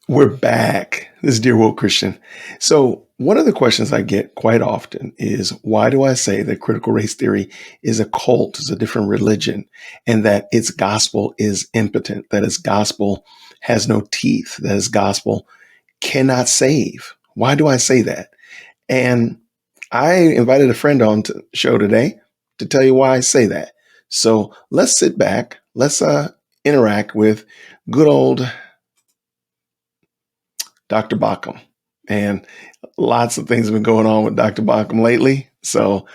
We're back. This is Dear Woke Christian. So, one of the questions I get quite often is why do I say that critical race theory is a cult, is a different religion, and that its gospel is impotent, that its gospel has no teeth, that its gospel cannot save? Why do I say that? And I invited a friend on to the show today to tell you why I say that. So, let's sit back, let's interact with good old Dr. Baucham. And lots of things have been going on with Dr. Baucham lately. So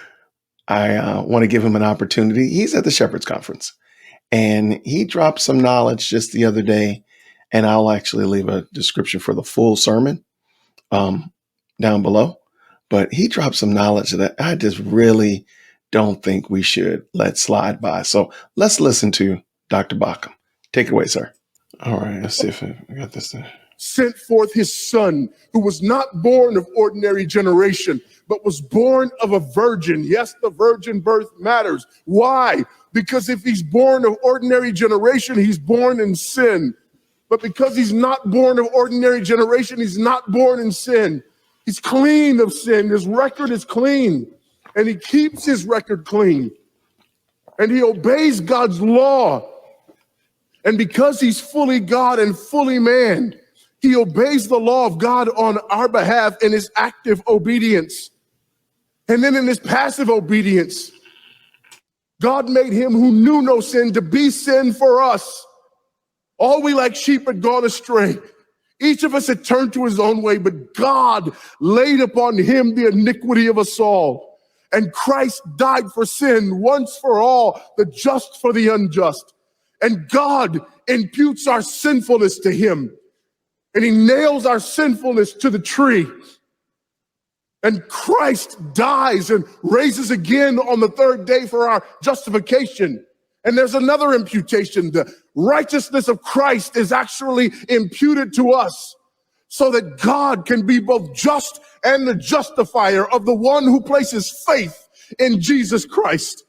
I want to give him an opportunity. He's at the Shepherd's Conference and he dropped some knowledge just the other day. And I'll actually leave a description for the full sermon down below. But he dropped some knowledge that I just really don't think we should let slide by. So let's listen to Dr. Baucham. Take it away, sir. All right, let's see if I got this there. Sent forth his son, who was not born of ordinary generation, but was born of a virgin. Yes, the virgin birth matters. Why? Because if he's born of ordinary generation, he's born in sin. But because he's not born of ordinary generation, he's not born in sin. He's clean of sin. His record is clean. And he keeps his record clean. And he obeys God's law. And because he's fully God and fully man, he obeys the law of God on our behalf in his active obedience. And then in his passive obedience, God made him who knew no sin to be sin for us. All we like sheep had gone astray. Each of us had turned to his own way, but God laid upon him the iniquity of us all. And Christ died for sin once for all, the just for the unjust. And God imputes our sinfulness to him. And he nails our sinfulness to the tree. And Christ dies and raises again on the third day for our justification. And there's another imputation. The righteousness of Christ is actually imputed to us so that God can be both just and the justifier of the one who places faith in Jesus Christ.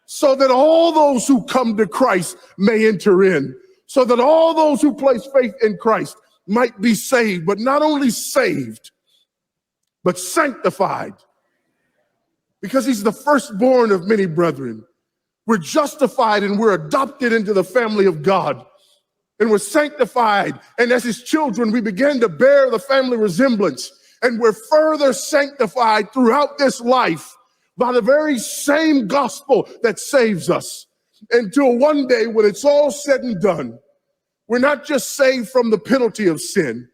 So that all those who come to Christ may enter in. So that all those who place faith in Christ might be saved, but not only saved, but sanctified. Because he's the firstborn of many brethren. We're justified and we're adopted into the family of God. And we're sanctified. And as his children, we begin to bear the family resemblance. And we're further sanctified throughout this life by the very same gospel that saves us. Until one day when it's all said and done, we're not just saved from the penalty of sin.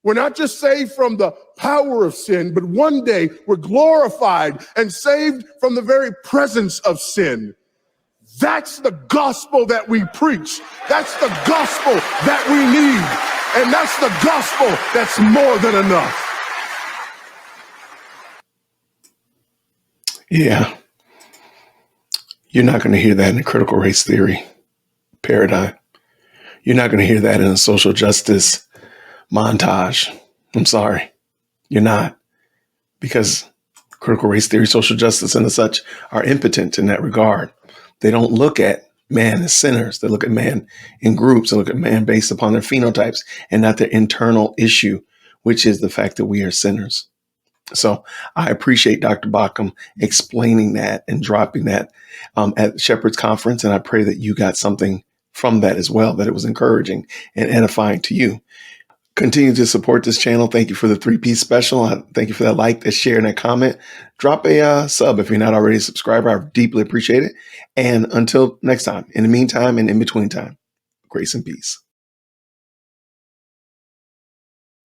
We're not just saved from the power of sin, but one day we're glorified and saved from the very presence of sin. That's the gospel that we preach. That's the gospel that we need. And that's the gospel that's more than enough. Yeah. You're not going to hear that in the critical race theory paradigm. You're not going to hear that in a social justice montage. I'm sorry. You're not. Because critical race theory, social justice, and such are impotent in that regard. They don't look at man as sinners. They look at man in groups. They look at man based upon their phenotypes and not their internal issue, which is the fact that we are sinners. So I appreciate Dr. Baucham explaining that and dropping that at Shepherd's Conference. And I pray that you got something from that as well, that it was encouraging and edifying to you. Continue to support this channel. Thank you for the 3-piece special. Thank you for that like, that share, and that comment. Drop a sub if you're not already a subscriber. I deeply appreciate it. And until next time, in the meantime and in between time, grace and peace.